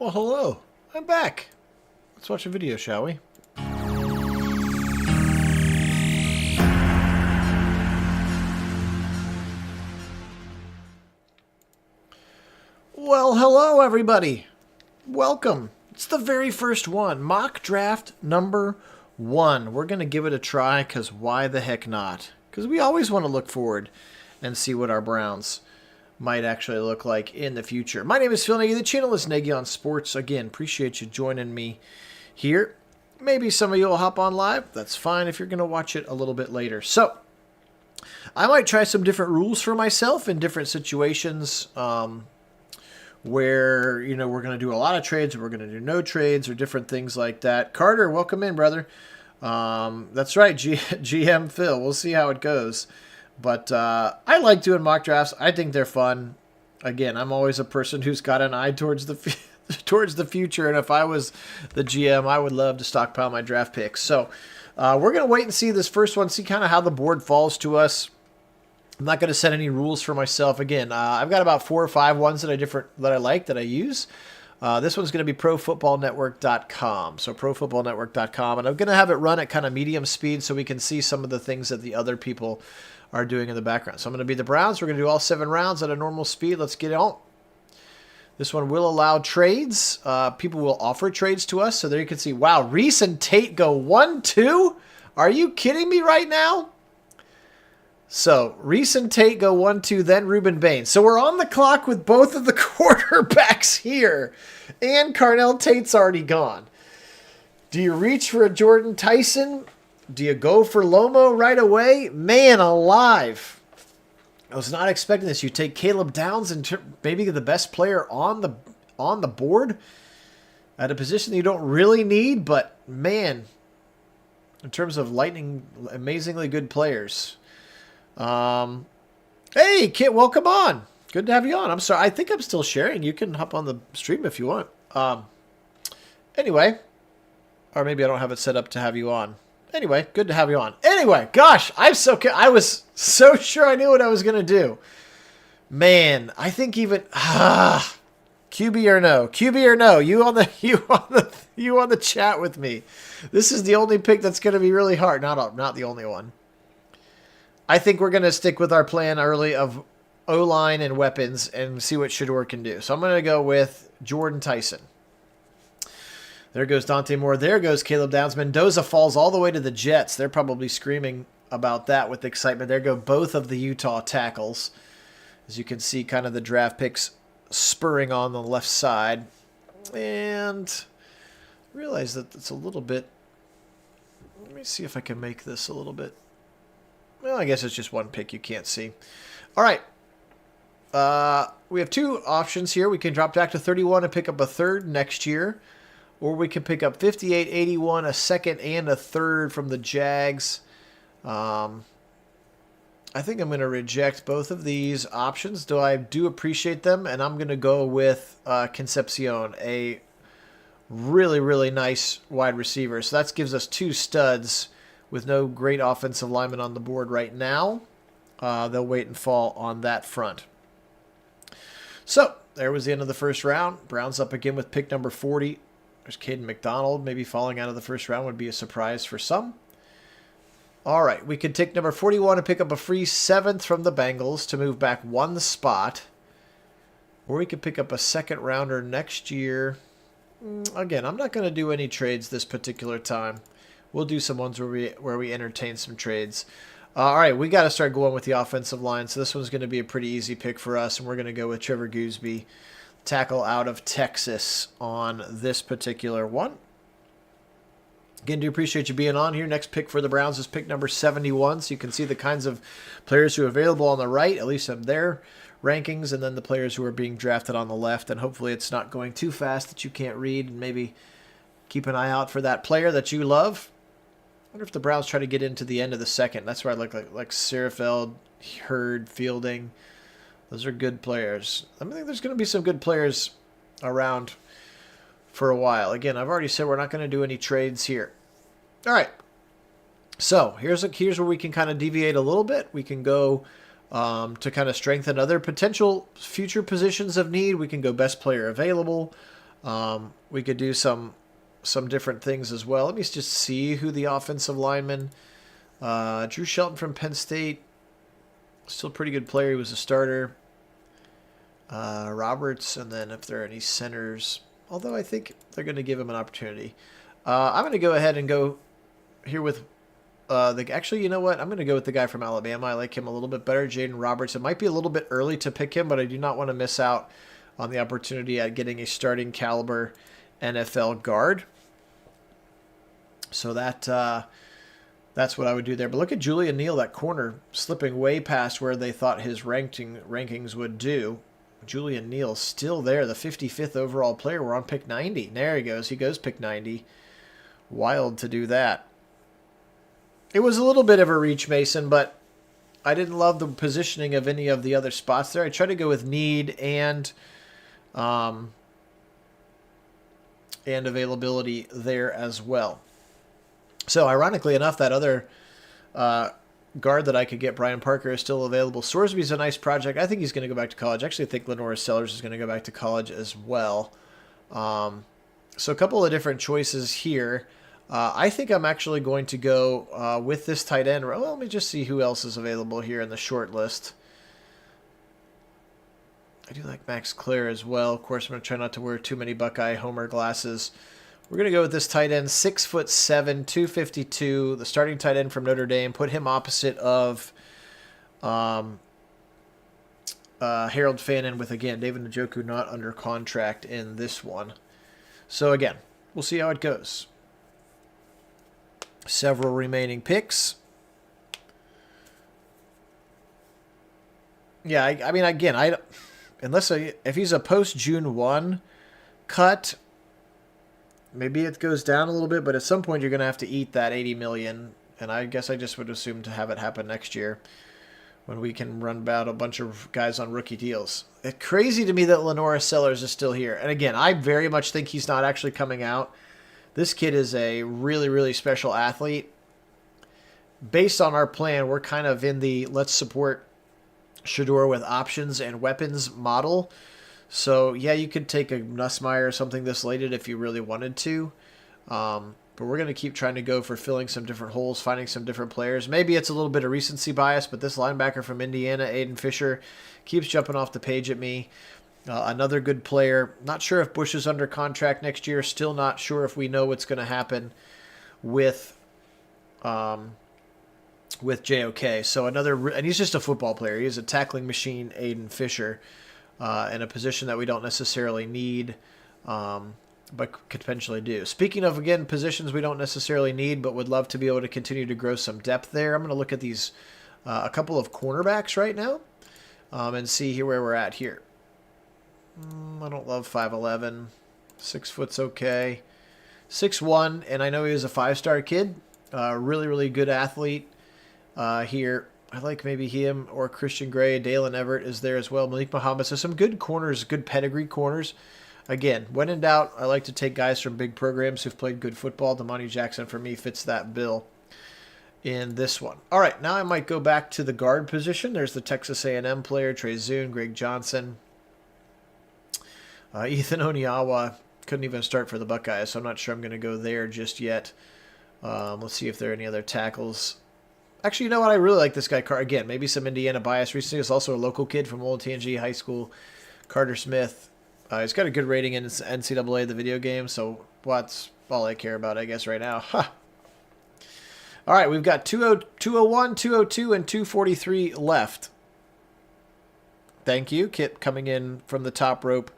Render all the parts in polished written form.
Well, hello. I'm back. Let's watch a video, shall we? Well, hello, everybody. Welcome. It's the very first one. Mock draft number 1. We're going to give it a try because why the heck not? Because we always want to look forward and see what our Browns might actually look like in the future. My name is Phil Nagy. The channel is Nagy on Sports. Again, appreciate you joining me here. Maybe some of you will hop on live. That's fine if you're going to watch it a little bit later. So, I might try some different rules for myself in different situations where, you know, we're going to do a lot of trades or we're going to do no trades or different things like that. Carter, welcome in, brother. That's right, GM Phil. We'll see how it goes. But I like doing mock drafts. I think they're fun. Again, I'm always a person who's got an eye towards the future. And if I was the GM, I would love to stockpile my draft picks. So we're going to wait and see this first one, see kind of how the board falls to us. I'm not going to set any rules for myself. Again, I've got about 4 or 5 ones that I like that I use. This one's going to be profootballnetwork.com. So profootballnetwork.com. And I'm going to have it run at kind of medium speed so we can see some of the things that the other people are doing in the background. So I'm going to be the Browns. We're going to do all 7 rounds at a normal speed. Let's get on. This one will allow trades. People will offer trades to us. So there you can see, wow, Reese and Tate go 1-2. Are you kidding me right now? So Reese and Tate go 1-2, then Ruben Bain. So we're on the clock with both of the quarterbacks here. And Carnell Tate's already gone. Do you reach for a Jordan Tyson? Do you go for Lomo right away? Man alive. I was not expecting this. You take Caleb Downs and maybe the best player on the board at a position that you don't really need, but man, in terms of lightning, amazingly good players. Hey, Kit, welcome on. Good to have you on. I'm sorry. I think I'm still sharing. You can hop on the stream if you want. Anyway, or maybe I don't have it set up to have you on. Anyway, good to have you on. Anyway, gosh, I was so sure I knew what I was going to do. Man, I think even QB or no, you on the chat with me. This is the only pick that's going to be really hard. Not the only one. I think we're going to stick with our plan early of O-line and weapons and see what Shedeur can do. So I'm going to go with Jordan Tyson. There goes Dante Moore. There goes Caleb Downs. Mendoza falls all the way to the Jets. They're probably screaming about that with excitement. There go both of the Utah tackles. As you can see, kind of the draft picks spurring on the left side. And realize that it's a little bit... Let me see if I can make this a little bit... Well, I guess it's just one pick you can't see. All right. We have 2 options here. We can drop back to 31 and pick up a third next year. Or we can pick up 58, 81, a second, and a third from the Jags. I think I'm going to reject both of these options, though I do appreciate them. And I'm going to go with Concepcion, a really, really nice wide receiver. So that gives us 2 studs with no great offensive lineman on the board right now. They'll wait and fall on that front. So there was the end of the first round. Browns up again with pick number 40. There's Caden McDonald. Maybe falling out of the first round would be a surprise for some. All right, we could take number 41 and pick up a free 7th from the Bengals to move back 1 spot. Or we could pick up a second rounder next year. Again, I'm not going to do any trades this particular time. We'll do some ones where we entertain some trades. All right, we got to start going with the offensive line. So this one's going to be a pretty easy pick for us, and we're going to go with Trevor Gooseby, tackle out of Texas on this particular one. Again, do appreciate you being on here. Next pick for the Browns is pick number 71. So you can see the kinds of players who are available on the right, at least of their rankings, and then the players who are being drafted on the left. And hopefully it's not going too fast that you can't read, and maybe keep an eye out for that player that you love. I wonder if the Browns try to get into the end of the second. That's where I like Serafeld, Hurd, Fielding. Those are good players. I think there's going to be some good players around for a while. Again, I've already said we're not going to do any trades here. All right. So here's where we can kind of deviate a little bit. We can go to kind of strengthen other potential future positions of need. We can go best player available. We could do some different things as well. Let me just see who the offensive lineman. Drew Shelton from Penn State. Still a pretty good player. He was a starter. Roberts, and then if there are any centers, although I think they're going to give him an opportunity. I'm going to go ahead and go here with actually, you know what? I'm going to go with the guy from Alabama. I like him a little bit better, Jaden Roberts. It might be a little bit early to pick him, but I do not want to miss out on the opportunity at getting a starting caliber NFL guard. So that's what I would do there. But look at Julian Neal, that corner, slipping way past where they thought his rankings would do. Julian Neal still there, the 55th overall player. We're on pick 90. There he goes. He goes pick 90. Wild to do that. It was a little bit of a reach, Mason, but I didn't love the positioning of any of the other spots there. I tried to go with need and availability there as well. So, ironically enough, that other guard that I could get, Brian Parker, is still available. Sorsby's a nice project. I think he's going to go back to college. Actually, I think Lenora Sellers is going to go back to college as well. So, a couple of different choices here. I think I'm actually going to go with this tight end. Well, let me just see who else is available here in the short list. I do like Max Clare as well. Of course, I'm going to try not to wear too many Buckeye Homer glasses. We're going to go with this tight end, 6'7", 252, the starting tight end from Notre Dame. Put him opposite of Harold Fannin with, again, David Njoku not under contract in this one. So, again, we'll see how it goes. Several remaining picks. Yeah, I mean, again, if he's a post-June 1 cut, maybe it goes down a little bit, but at some point you're going to have to eat that $80 million, and I guess I just would assume to have it happen next year when we can run about a bunch of guys on rookie deals. It's crazy to me that Lenora Sellers is still here. And again, I very much think he's not actually coming out. This kid is a really, really special athlete. Based on our plan, we're kind of in the let's support Shedeur with options and weapons model. So, yeah, you could take a Nussmeier or something this late if you really wanted to. But we're going to keep trying to go for filling some different holes, finding some different players. Maybe it's a little bit of recency bias, but this linebacker from Indiana, Aiden Fisher, keeps jumping off the page at me. Another good player. Not sure if Bush is under contract next year. Still not sure if we know what's going to happen with JOK. So and he's just a football player. He's a tackling machine, Aiden Fisher, in a position that we don't necessarily need, but could potentially do. Speaking of, again, positions we don't necessarily need, but would love to be able to continue to grow some depth there. I'm going to look at these, a couple of cornerbacks right now, and see here where we're at here. I don't love 5'11". 6 foot's okay. 6'1", and I know he was a 5-star kid. Really, really good athlete here. I like maybe him or Christian Gray. Dalen Everett is there as well. Malik Muhammad. So some good corners, good pedigree corners. Again, when in doubt, I like to take guys from big programs who've played good football. Damani Jackson, for me, fits that bill in this one. All right, now I might go back to the guard position. There's the Texas A&M player, Trey Zune, Greg Johnson. Ethan Oniawa couldn't even start for the Buckeyes, so I'm not sure I'm going to go there just yet. Let's see if there are any other tackles. Actually, you know what? I really like this guy. Again, maybe some Indiana bias. Recently, he's also a local kid from Old TNG High School, Carter Smith. He's got a good rating in NCAA, the video game, so that's all I care about, I guess, right now. All right, we've got 201, 202, and 243 left. Thank you, Kit, coming in from the top rope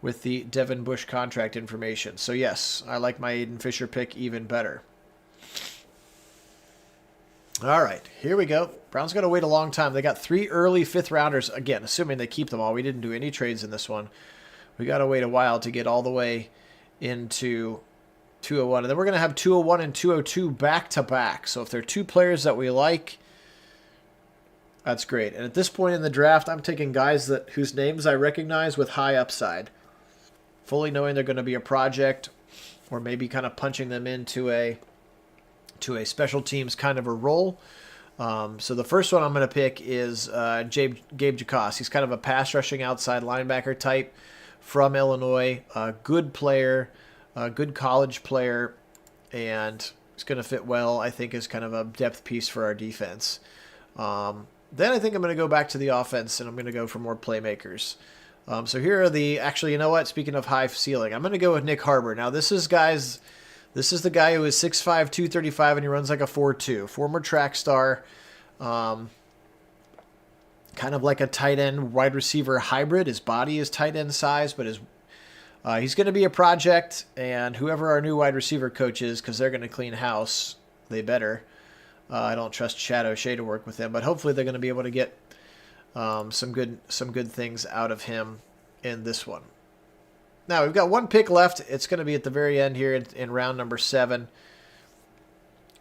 with the Devin Bush contract information. So, yes, I like my Aiden Fisher pick even better. All right, here we go. Browns got to wait a long time. They got 3 early 5th-rounders. Again, assuming they keep them all. We didn't do any trades in this one. We got to wait a while to get all the way into 201. And then we're going to have 201 and 202 back-to-back. So if there are 2 players that we like, that's great. And at this point in the draft, I'm taking guys whose names I recognize with high upside. Fully knowing they're going to be a project, or maybe kind of punching them into a special teams kind of a role. So the first one I'm going to pick is Gabe Jacos. He's kind of a pass rushing outside linebacker type from Illinois, a good player, a good college player, and it's going to fit well, I think, as kind of a depth piece for our defense. Then I think I'm going to go back to the offense, and I'm going to go for more playmakers. So here are the, actually, you know what? Speaking of high ceiling, I'm going to go with Nick Harbor. Now, this is the guy who is 6'5", 235, and he runs like a 4.2. Former track star, kind of like a tight end wide receiver hybrid. His body is tight end size, but he's going to be a project, and whoever our new wide receiver coach is, because they're going to clean house, they better. I don't trust Chad O'Shea to work with him, but hopefully they're going to be able to get some good things out of him in this one. Now, we've got one pick left. It's going to be at the very end here in round number 7.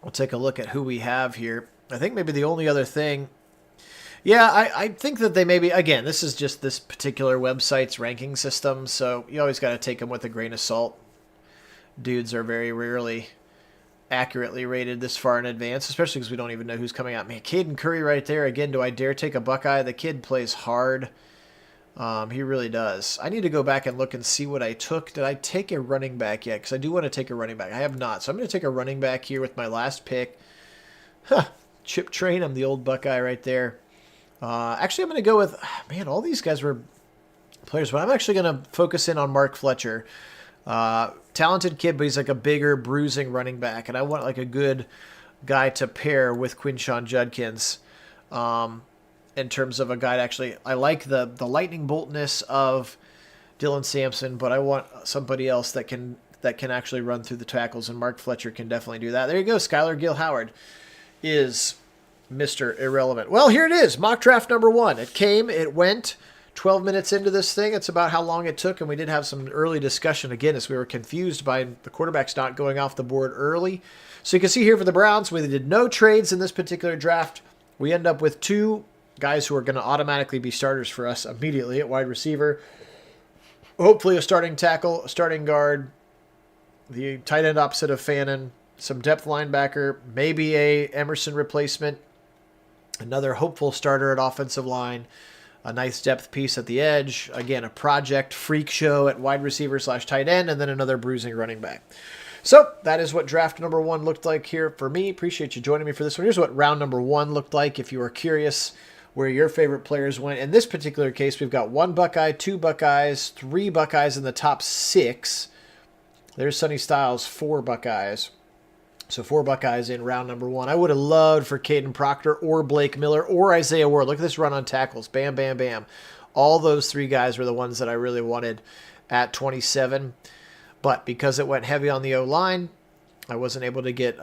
We'll take a look at who we have here. I think maybe the only other thing... Yeah, I think that they maybe... Again, this is just this particular website's ranking system, so you always got to take them with a grain of salt. Dudes are very rarely accurately rated this far in advance, especially because we don't even know who's coming out. Man, Caden Curry right there. Again, do I dare take a Buckeye? The kid plays hard. He really does. I need to go back and look and see what I took. Did I take a running back yet? Because I do want to take a running back. I have not. So I'm going to take a running back here with my last pick. Chip Train. I'm the old Buckeye right there. Actually, I'm going to go with... Man, all these guys were players, but I'm actually going to focus in on Mark Fletcher. Talented kid, but he's like a bigger, bruising running back, and I want like a good guy to pair with Quinshon Judkins. In terms of a guy to actually, I like the lightning boltness of Dylan Sampson, but I want somebody else that can actually run through the tackles, and Mark Fletcher can definitely do that. There you go. Skylar Gill Howard is Mr. Irrelevant. Well, here it is, mock draft number 1. It came, it went. 12 minutes into this thing, it's about how long it took, and we did have some early discussion again as we were confused by the quarterbacks not going off the board early. So you can see here for the Browns, we did no trades in this particular draft. We end up with 2 guys who are going to automatically be starters for us immediately at wide receiver. Hopefully a starting tackle, a starting guard, the tight end opposite of Fannin, some depth linebacker, maybe a Emerson replacement, another hopeful starter at offensive line, a nice depth piece at the edge, again, a project freak show at wide receiver / tight end, and then another bruising running back. So that is what draft number 1 looked like here for me. Appreciate you joining me for this one. Here's what round number 1 looked like if you were curious where your favorite players went. In this particular case, we've got 1 Buckeye, 2 Buckeyes, 3 Buckeyes in the top 6. There's Sonny Styles, 4 Buckeyes. So 4 Buckeyes in round number 1. I would have loved for Caden Proctor or Blake Miller or Isaiah Ward. Look at this run on tackles. Bam, bam, bam. All those 3 guys were the ones that I really wanted at 27. But because it went heavy on the O-line, I wasn't able to get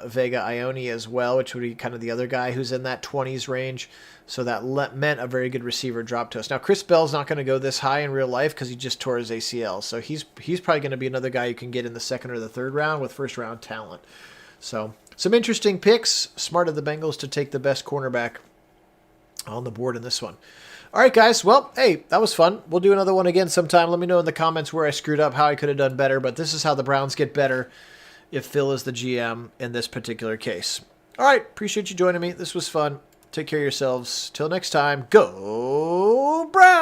Vega Ione as well, which would be kind of the other guy who's in that 20s range. So that meant a very good receiver drop to us. Now, Chris Bell's not going to go this high in real life because he just tore his ACL. So he's probably going to be another guy you can get in the 2nd or the 3rd round with first-round talent. So some interesting picks. Smart of the Bengals to take the best cornerback on the board in this one. All right, guys. Well, hey, that was fun. We'll do another one again sometime. Let me know in the comments where I screwed up, how I could have done better. But this is how the Browns get better if Phil is the GM in this particular case. All right. Appreciate you joining me. This was fun. Take care of yourselves. Till next time. Go Browns!